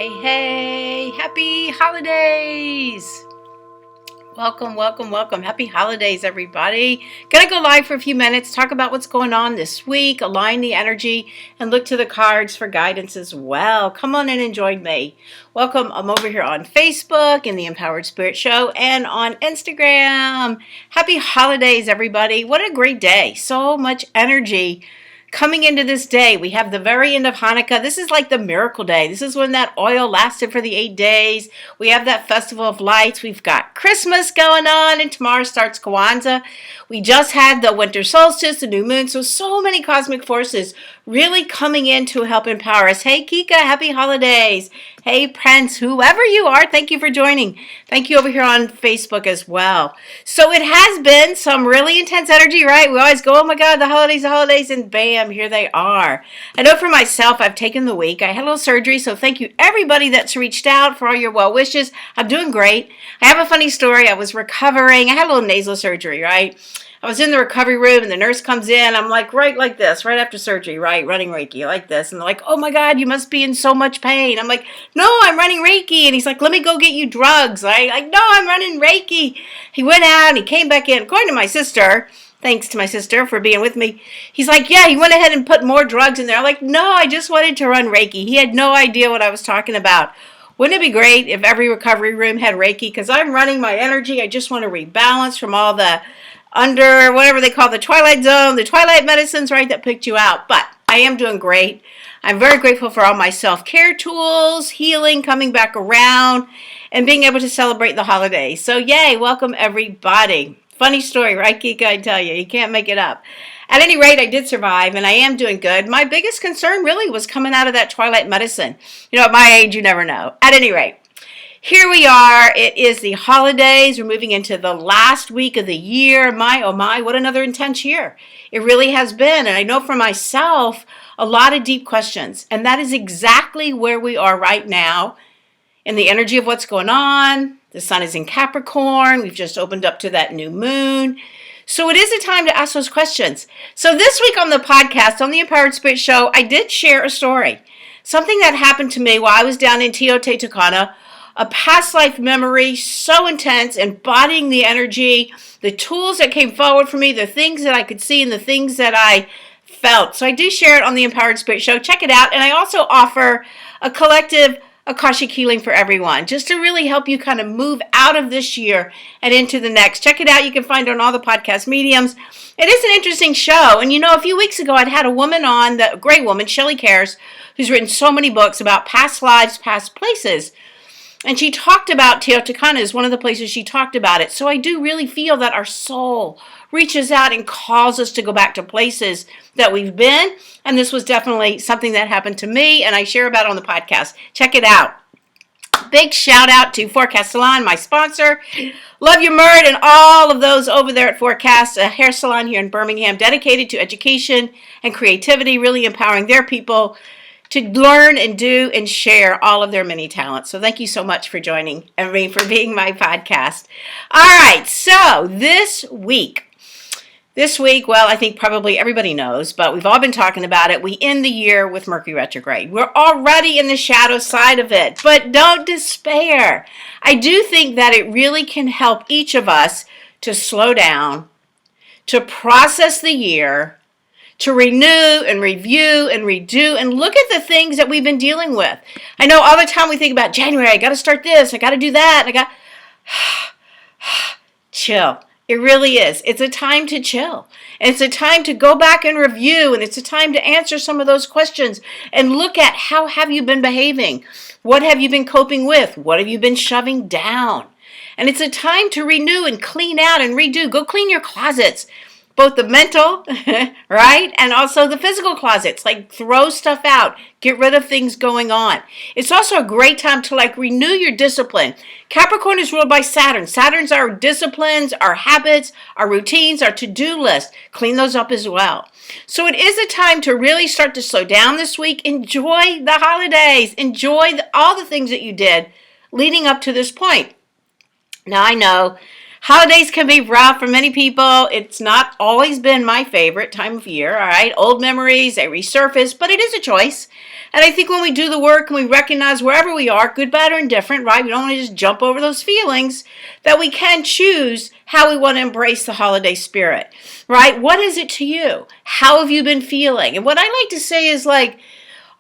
Hey, happy holidays! Welcome. Happy holidays, everybody. Gonna go live for a few minutes, talk about what's going on this week, align the energy, and look to the cards for guidance as well. Come on in and join me. Welcome. I'm over here on Facebook in the Empowered Spirit Show and on Instagram. Happy holidays, everybody. What a great day. So much energy coming into this day. We have the very end of Hanukkah. This is like the miracle day. This is when that oil lasted for the 8 days. We have that festival of lights. We've got Christmas going on, and tomorrow starts Kwanzaa. We just had the winter solstice, the new moon. So many cosmic forces really coming in to help empower us. Hey, Kika, happy holidays. Hey, Prince, whoever you are, thank you for joining. Thank you over here on Facebook as well. So it has been some really intense energy, right? We always go, oh my God, the holidays, and bam, here they are. I know for myself, I've taken the week. I had a little surgery, so thank you everybody that's reached out for all your well wishes. I'm doing great. I have a funny story. I was recovering. I had a little nasal surgery, right? I was in the recovery room and the nurse comes in. I'm like, right like this, right after surgery, right? Running Reiki like this. And they're like, oh my God, you must be in so much pain. I'm like, no, I'm running Reiki. And he's like, let me go get you drugs. I'm like, no, I'm running Reiki. He went out and he came back in. According to my sister, thanks to my sister for being with me, he's like, yeah, he went ahead and put more drugs in there. I'm like, no, I just wanted to run Reiki. He had no idea what I was talking about. Wouldn't it be great if every recovery room had Reiki? Because I'm running my energy. I just want to rebalance from all the under whatever they call the twilight zone, the twilight medicines, right, that picked you out. But I am doing great. I'm very grateful for all my self-care tools, healing, coming back around, and being able to celebrate the holidays. So yay, welcome everybody. Funny story, right, Kika? I tell you, you can't make it up. At any rate, I did survive, and I am doing good. My biggest concern really was coming out of that twilight medicine. You know, at my age, you never know. At any rate, here we are. It is the holidays. We're moving into the last week of the year. My, oh my, what another intense year. It really has been. And I know for myself, a lot of deep questions. And that is exactly where we are right now in the energy of what's going on. The sun is in Capricorn. We've just opened up to that new moon. So it is a time to ask those questions. So this week on the podcast, on the Empowered Spirit Show, I did share a story. Something that happened to me while I was down in Teotihuacan. A past life memory so intense, embodying the energy, the tools that came forward for me, the things that I could see and the things that I felt. So I do share it on the Empowered Spirit Show. Check it out. And I also offer a collective Akashic healing for everyone, just to really help you kind of move out of this year and into the next. Check it out. You can find it on all the podcast mediums. It is an interesting show. And you know, a few weeks ago, I'd had a woman on, the great woman, Shelley Cares, who's written so many books about past lives, past places. And she talked about Teotihuacan as one of the places she talked about it. So I do really feel that our soul reaches out and calls us to go back to places that we've been. And this was definitely something that happened to me, and I share about it on the podcast. Check it out. Big shout out to Forecast Salon, my sponsor. Love you, Mert, and all of those over there at Forecast, a hair salon here in Birmingham, dedicated to education and creativity, really empowering their people to learn and do and share all of their many talents. So thank you so much for joining and for being my podcast. All right, so this week, well, I think probably everybody knows, but we've all been talking about it. We end the year with Mercury retrograde. We're already in the shadow side of it, but don't despair. I do think that it really can help each of us to slow down, to process the year, to renew and review and redo and look at the things that we've been dealing with. I know all the time we think about January, I got to start this, I got to do that, I got chill. It really is. It's a time to chill. And it's a time to go back and review, and it's a time to answer some of those questions and look at how have you been behaving? What have you been coping with? What have you been shoving down? And it's a time to renew and clean out and redo. Go clean your closets. Both the mental, right, and also the physical closets. Like, throw stuff out. Get rid of things going on. It's also a great time to, like, renew your discipline. Capricorn is ruled by Saturn. Saturn's our disciplines, our habits, our routines, our to-do list. Clean those up as well. So it is a time to really start to slow down this week. Enjoy the holidays. Enjoy all the things that you did leading up to this point. Now, I know holidays can be rough for many people. It's not always been my favorite time of year, all right? Old memories, they resurface, but it is a choice. And I think when we do the work and we recognize wherever we are, good, bad, or indifferent, right? We don't want to just jump over those feelings, that we can choose how we want to embrace the holiday spirit, right? What is it to you? How have you been feeling? And what I like to say is like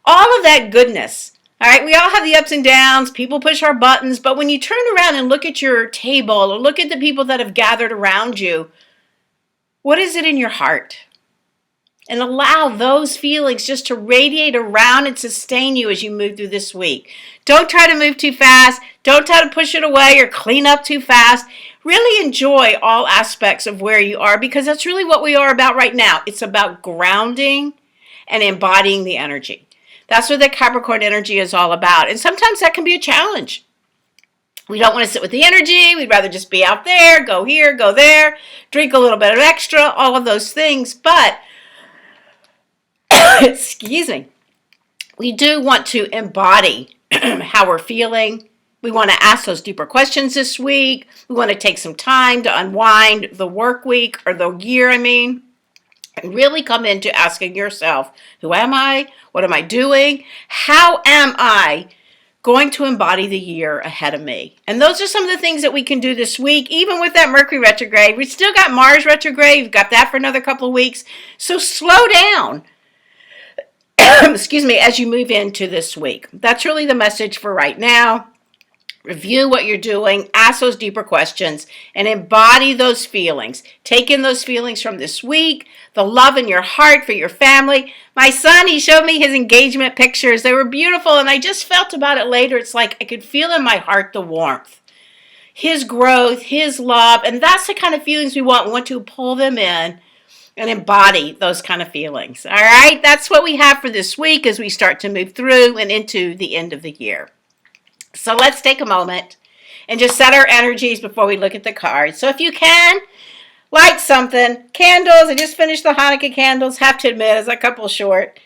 all of that goodness. All right, we all have the ups and downs. People push our buttons. But when you turn around and look at your table or look at the people that have gathered around you, what is it in your heart? And allow those feelings just to radiate around and sustain you as you move through this week. Don't try to move too fast. Don't try to push it away or clean up too fast. Really enjoy all aspects of where you are, because that's really what we are about right now. It's about grounding and embodying the energy. That's what the Capricorn energy is all about. And sometimes that can be a challenge. We don't want to sit with the energy. We'd rather just be out there, go here, go there, drink a little bit of extra, all of those things. But excuse me, we do want to embody how we're feeling. We want to ask those deeper questions this week. We want to take some time to unwind the work week, or the year, and really come into asking yourself, who am I? What am I doing? How am I going to embody the year ahead of me? And those are some of the things that we can do this week, even with that Mercury retrograde. We still got Mars retrograde. We've got that for another couple of weeks. So slow down. Excuse me, as you move into this week. That's really the message for right now. Review what you're doing, ask those deeper questions, and embody those feelings. Take in those feelings from this week, the love in your heart for your family. My son, he showed me his engagement pictures. They were beautiful, and I just felt about it later. It's like I could feel in my heart the warmth, his growth, his love, and that's the kind of feelings we want. We want to pull them in and embody those kind of feelings. All right, that's what we have for this week as we start to move through and into the end of the year. So let's take a moment and just set our energies before we look at the cards. So if you can, light something. Candles, I just finished the Hanukkah candles. Have to admit, it's a couple short.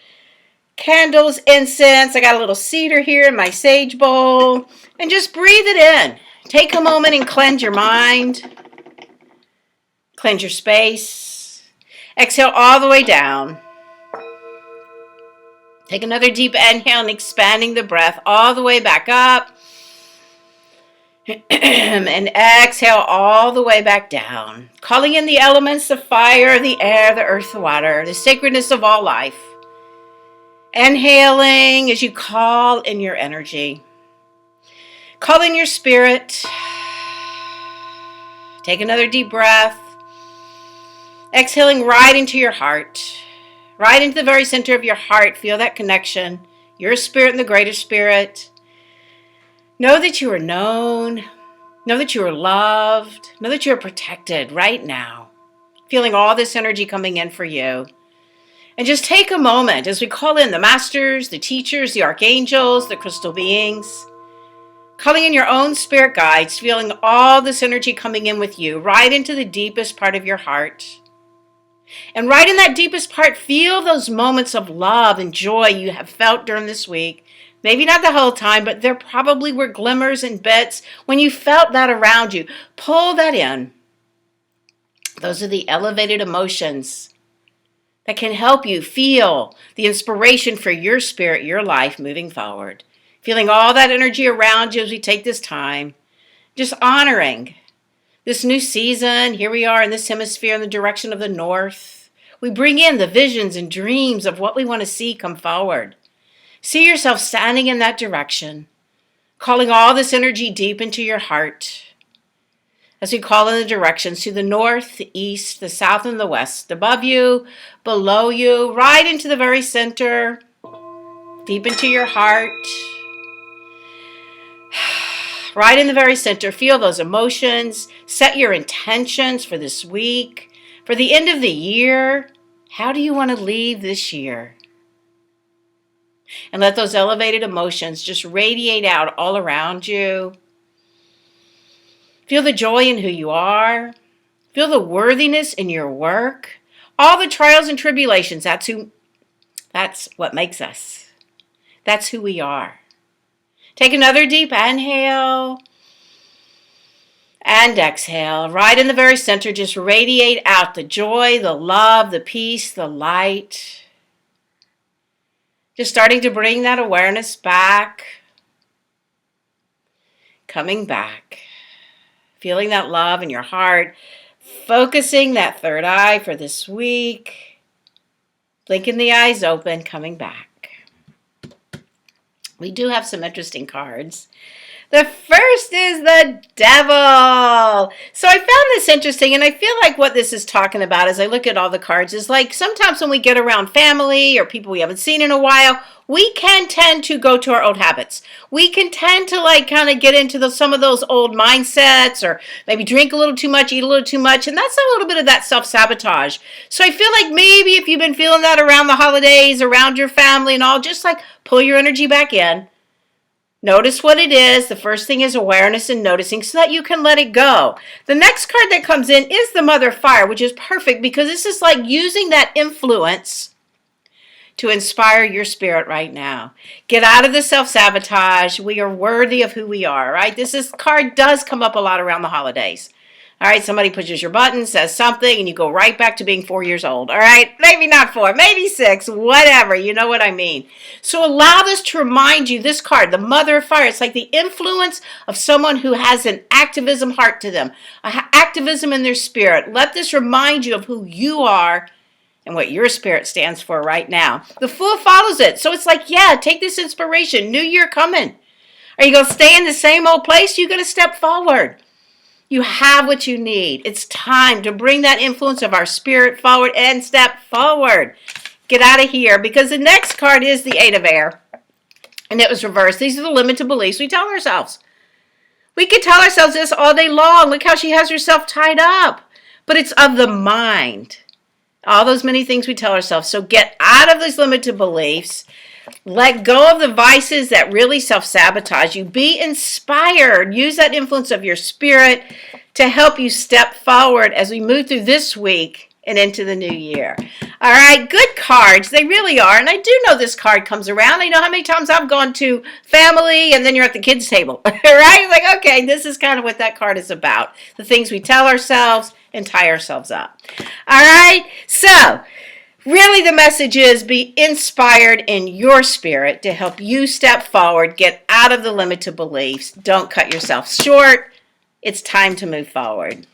Candles, incense. I got a little cedar here in my sage bowl. And just breathe it in. Take a moment and cleanse your mind. Cleanse your space. Exhale all the way down. Take another deep inhale and expanding the breath all the way back up. And exhale all the way back down. Calling in the elements, the fire, the air, the earth, the water, the sacredness of all life. Inhaling as you call in your energy. Call in your spirit. Take another deep breath. Exhaling right into your heart. Right into the very center of your heart. Feel that connection. Your spirit and the greater spirit. Know that you are known. Know that you are loved. Know that you are protected right now. Feeling all this energy coming in for you. And just take a moment as we call in the masters, the teachers, the archangels, the crystal beings. Calling in your own spirit guides, feeling all this energy coming in with you, right into the deepest part of your heart. And right in that deepest part, feel those moments of love and joy you have felt during this week. Maybe not the whole time, but there probably were glimmers and bits when you felt that around you. Pull that in. Those are the elevated emotions that can help you feel the inspiration for your spirit, your life moving forward. Feeling all that energy around you as we take this time. Just honoring this new season. Here we are in this hemisphere in the direction of the north. We bring in the visions and dreams of what we want to see come forward. See yourself standing in that direction, calling all this energy deep into your heart. As we call in the directions to the north, the east, the south, and the west, above you, below you, right into the very center, deep into your heart. Right in the very center, feel those emotions. Set your intentions for this week, for the end of the year. How do you want to leave this year? And let those elevated emotions just radiate out all around you. Feel the joy in who you are. Feel the worthiness in your work. All the trials and tribulations, that's what makes us. That's who we are. Take another deep inhale and exhale. Right in the very center, just radiate out the joy, the love, the peace, the light. Just starting to bring that awareness back. Coming back. Feeling that love in your heart. Focusing that third eye for this week. Blinking the eyes open, coming back. We do have some interesting cards. The first is the devil. So I found this interesting, and I feel like what this is talking about as I look at all the cards is like sometimes when we get around family or people we haven't seen in a while, we can tend to go to our old habits. We can tend to like kind of get into some of those old mindsets, or maybe drink a little too much, eat a little too much, and that's a little bit of that self-sabotage. So I feel like maybe if you've been feeling that around the holidays, around your family and all, just like pull your energy back in. Notice what it is. The first thing is awareness and noticing so that you can let it go. The next card that comes in is the Mother of Fire, which is perfect because this is like using that influence to inspire your spirit right now. Get out of the self-sabotage. We are worthy of who we are, right? This card does come up a lot around the holidays. All right, somebody pushes your button, says something, and you go right back to being 4 years old. All right, maybe not 4, maybe 6, whatever. You know what I mean. So allow this to remind you, this card, the Mother of Fire, it's like the influence of someone who has an activism heart to them, activism in their spirit. Let this remind you of who you are and what your spirit stands for right now. The Fool follows it. So it's like, yeah, take this inspiration. New year coming. Are you going to stay in the same old place? You're going to step forward. You have what you need. It's time to bring that influence of our spirit forward and step forward. Get out of here, because the next card is the Eight of Air. And it was reversed. These are the limited beliefs we tell ourselves. We can tell ourselves this all day long. Look how she has herself tied up. But it's of the mind. All those many things we tell ourselves. So get out of these limited beliefs. Let go of the vices that really self-sabotage you. Be inspired. Use that influence of your spirit to help you step forward as we move through this week and into the new year. All right, good cards. They really are. And I do know this card comes around. I know how many times I've gone to family and then you're at the kids' table. Right? Like, okay, this is kind of what that card is about. The things we tell ourselves and tie ourselves up. All right, so really, the message is be inspired in your spirit to help you step forward, get out of the limited beliefs. Don't cut yourself short. It's time to move forward.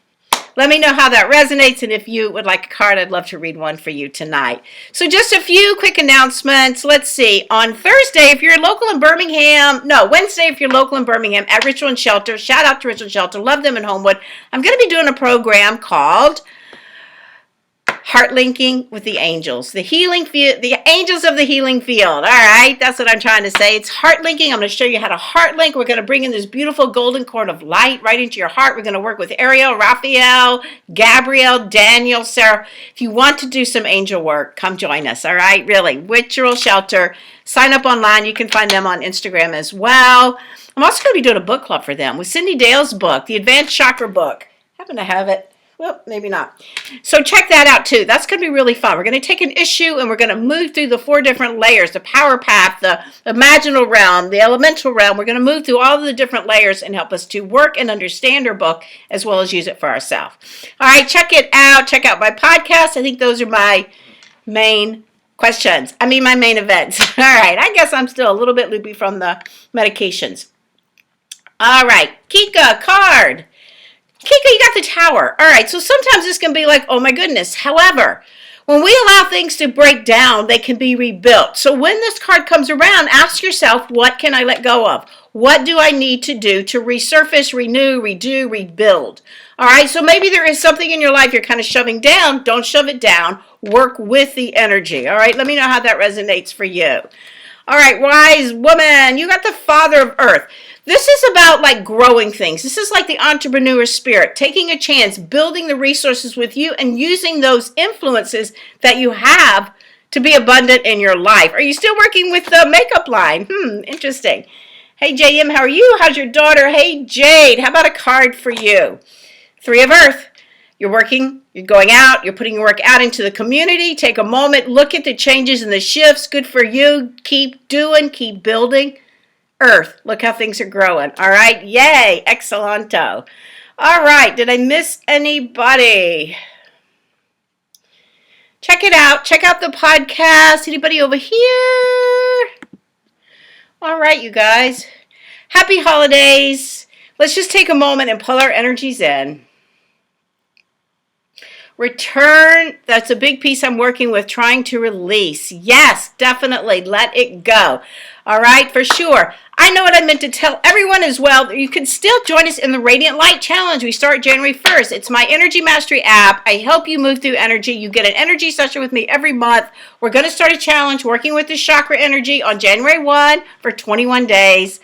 Let me know how that resonates, and if you would like a card, I'd love to read one for you tonight. So just a few quick announcements. Let's see. On Thursday, if you're local in Birmingham, Wednesday, if you're local in Birmingham, at Ritual and Shelter, shout out to Ritual and Shelter, love them in Homewood. I'm going to be doing a program called Heart Linking with the Angels, the angels of the healing field. All right, that's what I'm trying to say. It's heart linking. I'm going to show you how to heart link. We're going to bring in this beautiful golden cord of light right into your heart. We're going to work with Ariel, Raphael, Gabrielle, Daniel, Sarah. If you want to do some angel work, come join us. All right, really, Ritual Shelter. Sign up online. You can find them on Instagram as well. I'm also going to be doing a book club for them with Cindy Dale's book, the Advanced Chakra book. Happen to have it. Well, maybe not. So check that out too. That's going to be really fun. We're going to take an issue and we're going to move through the 4 different layers, the power path, the imaginal realm, the elemental realm. We're going to move through all of the different layers and help us to work and understand our book as well as use it for ourselves. All right, check it out. Check out my podcast. I think those are my main my main events. All right, I guess I'm still a little bit loopy from the medications. All right, Kika card. Kika, you got the Tower. All right, so sometimes this can be like, oh my goodness. However, when we allow things to break down, they can be rebuilt. So when this card comes around, ask yourself, what can I let go of? What do I need to do to resurface, renew, redo, rebuild? All right, so maybe there is something in your life you're kind of shoving down. Don't shove it down. Work with the energy. All right, let me know how that resonates for you. All right, wise woman, you got the Father of Earth. This is about like growing things. This is like the entrepreneur spirit, taking a chance, building the resources with you and using those influences that you have to be abundant in your life. Are you still working with the makeup line? Interesting. Hey, JM, how are you? How's your daughter? Hey, Jade, how about a card for you? 3 of Earth. You're working, you're going out, you're putting your work out into the community. Take a moment, look at the changes and the shifts. Good for you. Keep doing, keep building. Earth, look how things are growing. All right, yay, excellento. All right, did I miss anybody? Check it out. Check out the podcast. Anybody over here? All right, you guys. Happy holidays. Let's just take a moment and pull our energies in. Return, that's a big piece I'm working with, trying to release. Yes, definitely, let it go. All right, for sure. I know what I meant to tell everyone as well. You can still join us in the Radiant Light Challenge. We start January 1st. It's my Energy Mastery app. I help you move through energy. You get an energy session with me every month. We're going to start a challenge working with the chakra energy on January 1 for 21 days.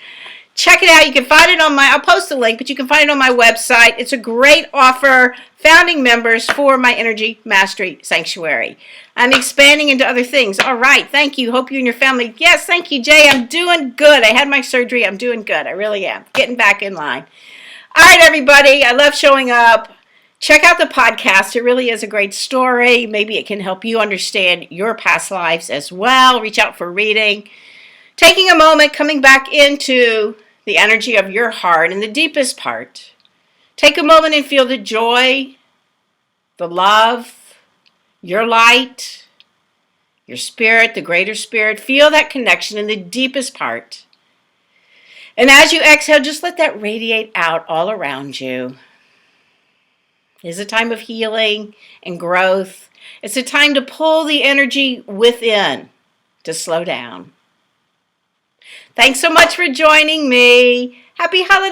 Check it out. You can find it on I'll post the link, but you can find it on my website. It's a great offer. Founding members for my Energy Mastery Sanctuary. I'm expanding into other things. All right. Thank you. Hope you and your family. Yes, thank you, Jay. I'm doing good. I had my surgery. I'm doing good. I really am. Getting back in line. All right, everybody. I love showing up. Check out the podcast. It really is a great story. Maybe it can help you understand your past lives as well. Reach out for reading. Taking a moment, coming back into the energy of your heart and the deepest part. Take a moment and feel the joy, the love, your light, your spirit, the greater spirit. Feel that connection in the deepest part. And as you exhale, just let that radiate out all around you. It's a time of healing and growth. It's a time to pull the energy within, to slow down. Thanks so much for joining me. Happy holidays.